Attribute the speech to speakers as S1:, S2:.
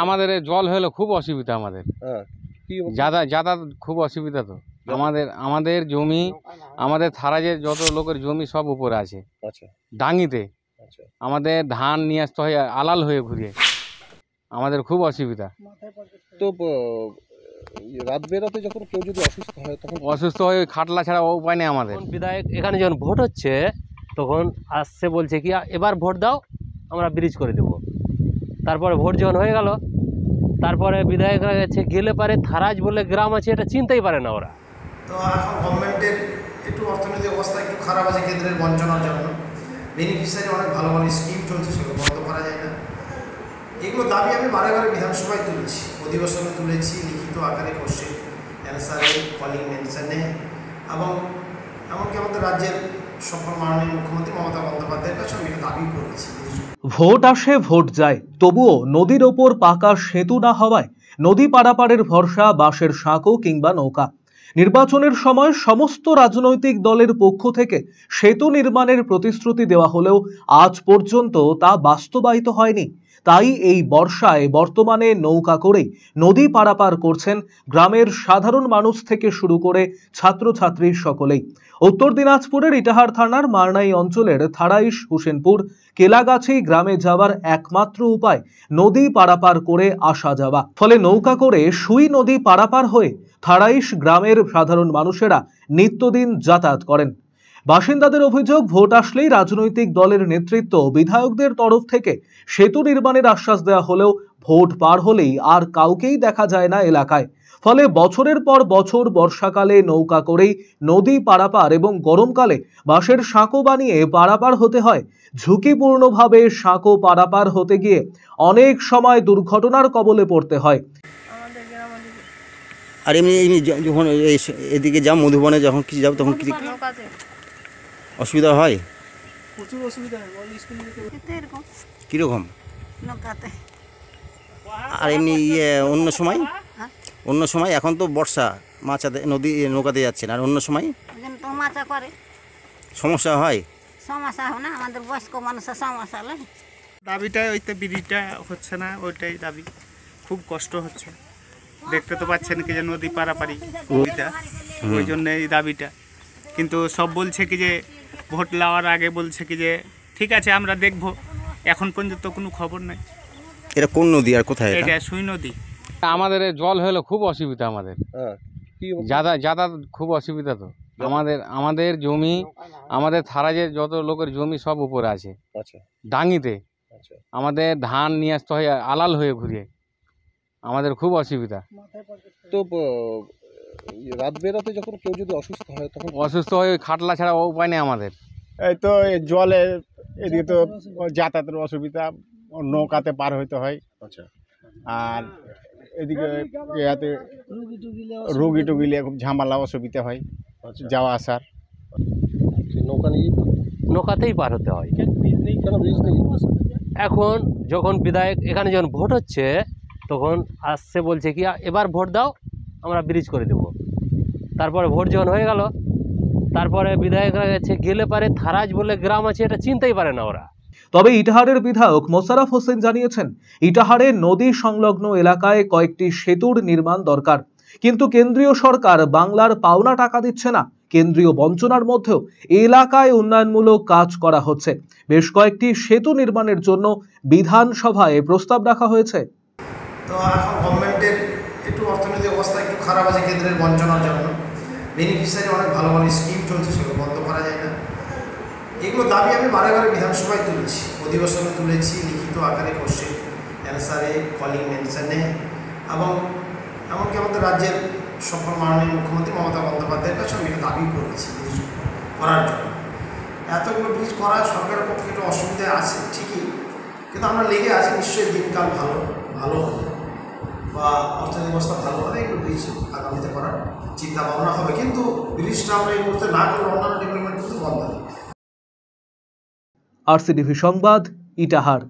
S1: আমাদের জল হলে খুব অসুবিধা আমাদের। যাতায়াত খুব অসুবিধা। তো আমাদের জমি, আমাদের থারাজের যত লোকের জমি সব উপরে আছে ডাঙ্গিতে। আমাদের ধান নিয়ে আসতে হয় আলাল হয়ে ঘুরিয়ে, আমাদের খুব অসুবিধা।
S2: তো রাত বেরাতে যখন কেউ যদি
S1: অসুস্থ হয়ে খাটলা ছাড়া উপায় নেই আমাদের।
S3: বিধায়ক এখানে যখন ভোট হচ্ছে তখন আসছে বলছে কি এবার ভোট দাও, আমরা ব্রিজ করে দেবো। তারপরে ভোট যখন হয়ে গেল, তারপরে বিধায়করা গেছে গেলে পারে থারাজ বলে গ্রাম আছে, এটা চিনতেই পারে না ওরা।
S4: তো এখন গভর্নমেন্টের একটু অর্থনৈতিক অবস্থা একটু খারাপ আছে কেন্দ্রের বঞ্চনার জন্য। বেনিফিশিয়ারি অনেক ভালো ভালো স্কিম চলছে, সেগুলো বন্ধ করা যায় না। এগুলো দাবি আমি বারে বারে বিধানসভায় তুলেছি, অধিবেশনে তুলেছি, লিখিত আকারে কোশ্চেন অ্যান্সারে, কলিং মেনশনে, এবং এমনকি আমাদের রাজ্যের সফল মাননীয় মুখ্যমন্ত্রী মমতা বন্দ্যোপাধ্যায়ের কাছে আমি এটা দাবি করেছি।
S5: ভোট আসে ভোট যায়, তবুও নদীর ওপর পাকা সেতু না হওয়ায় নদী পারাপারের ভরসা বাঁশের সাঁকো কিংবা নৌকা। নির্বাচনের সময় সমস্ত রাজনৈতিক দলের পক্ষ থেকে সেতু নির্মাণের প্রতিশ্রুতি দেওয়া হলেও আজ পর্যন্ত তা বাস্তবায়িত হয়নি। তাই এই বর্ষায় বর্তমানে নৌকা করেই নদী পারাপার করছেন গ্রামের সাধারণ মানুষ থেকে শুরু করে ছাত্রছাত্রী সকলেই। উত্তর দিনাজপুরের ইটাহার থানার মারনাই অঞ্চলের থারাইশ হোসেনপুর কেলাগাছি গ্রামে যাওয়ার একমাত্র উপায় নদী পারাপার করে আসা যাওয়া। ফলে নৌকা করে সুই নদী পারাপার হয়ে থারাইশ গ্রামের সাধারণ মানুষেরা নিত্যদিন যাতায়াত করেন। বাসিন্দাদের অভিযোগ, ভোট আসলেই রাজনৈতিক দলের নেতৃত্ব বিধায়কদের তরফ থেকে সেতু নির্মাণের আশ্বাস দেওয়া হলেও ভোট পার হলেই আর কাউকেই দেখা যায় না এলাকায়। ফলে বছরের পর বছর বর্ষাকালে নৌকা করেই নদী পারাপার এবং গরমকালে বাঁশের সাঁকো বানিয়ে পারাপার হতে হয়। ঝুঁকিপূর্ণভাবে সাঁকো পারাপার হতে গিয়ে অনেক সময় দুর্ঘটনার কবলে পড়তে হয়।
S6: আর এমনি যখন এদিকে যাও মধুবনে যখন কিছু যাও তখন কি অসুবিধা হয়?
S7: প্রচুর অসুবিধা হয়।
S6: কীরকম? আর এমনি অন্য সময় এখন তো বর্ষা, মাছাতে নদী নৌকাতে যাচ্ছেন, আর অন্য সময়
S8: মাছা করে
S6: সমস্যা হয়।
S8: সমস্যা হয় না, আমাদের বয়স্ক মানুষের সমস্যা হলে
S7: দাবিটা ওইটা ব্রিজটা হচ্ছে না, ওইটাই দাবি। খুব কষ্ট হচ্ছে, দেখতে তো পাচ্ছেন কি যে নদী পারাপারি ওইটা, ওই জন্য এই দাবিটা। কিন্তু সব বলছে কি যে ভোট নেওয়ার আগে বলছে কি যে ঠিক আছে আমরা দেখব, এখন পর্যন্ত কোনো খবর নাই।
S6: এটা কোন নদী আর কোথায়?
S7: এটা সুই নদী।
S1: আমাদের জল হলে খুব অসুবিধা আমাদের। যাতায়াত খুব অসুবিধা। তো আমাদের জমি, আমাদের থারাজের যত লোকের জমি সব উপরে আছে ডাঙ্গিতে। আমাদের ধান নিয়ে আসতে হয় আলাল হয়ে ঘুরিয়ে, আমাদের খুব অসুবিধা।
S2: তো রাত বেরাতে যখন কেউ যদি
S1: অসুস্থ হয়ে খাটলা ছাড়া উপায় নেই আমাদের।
S9: এই তো জলে এদিকে তো যাতায়াতের অসুবিধা, নৌকাতে পার হইতে হয়। আর এদিকে ইয়াতে রুগী টুগিলে খুব ঝামেলা অসুবিধা হয় যাওয়া আসার।
S3: নৌকাতেই পার হতে হয়। এখন যখন বিধায়ক এখানে যখন ভোট হচ্ছে তখন আসছে বলছে কি এবার ভোট দাও, আমরা ব্রিজ করে দেবো। তারপরে ভোট যখন হয়ে গেল, তারপরে বিধায়করা গেছে গেলে পারে থারাজ বলে গ্রাম আছে, এটা চিনতেই পারে না ওরা।
S5: তবে ইটাহারের বিধায়ক মোশাররফ হোসেন জানিয়েছেন, ইটাহারে নদী সংলগ্ন এলাকায় কয়েকটি সেতুর নির্মাণ দরকার, কিন্তু কেন্দ্রীয় সরকার বাংলার পাওনা টাকা দিচ্ছে না। কেন্দ্রীয় বঞ্চনার মধ্যেও এলাকায় উন্নয়নমূলক কাজ করা হচ্ছে। বেশ কয়েকটি সেতু নির্মাণের জন্য বিধানসভায় প্রস্তাব রাখা হয়েছে।
S4: তো এখন গভর্নমেন্টের একটু অর্থনৈতিক অবস্থা একটু খারাপ আছে কেন্দ্রের বঞ্চনার জন্য। বেনিফিশিয়ারি অনেক ভালো ভালো স্কিম চলছে, সেগুলো বন্ধ করা যায় না। এগুলো দাবি আমি বারে বারে বিধানসভায় তুলেছি, অধিবেশনে তুলেছি, লিখিত আকারে কোশ্চেন অ্যান্সারে, কলিং মেনশনে, এবং এমনকি আমাদের রাজ্যের সফল মাননীয় মুখ্যমন্ত্রী মমতা বন্দ্যোপাধ্যায়ের কাছে আমি এটা দাবি করেছি ব্রিজ করার জন্য। এতগুলো ব্রিজ করা সরকারের পক্ষে একটু অসুবিধা আছে ঠিকই, কিন্তু আমরা লেগে আছি, নিশ্চয়ই দিনকাল ভালো হবে বা অর্থনৈতিক অবস্থা ভালো হলে একটু ব্রিজ আগামীতে করার চিন্তা ভাবনা হবে। কিন্তু ব্রিজটা আমরা এই মুহূর্তে না করলে অন্যান্য ডেভেলপমেন্ট কিন্তু বন্ধ নেই।
S5: RCTV সংবাদ, ইটাহার।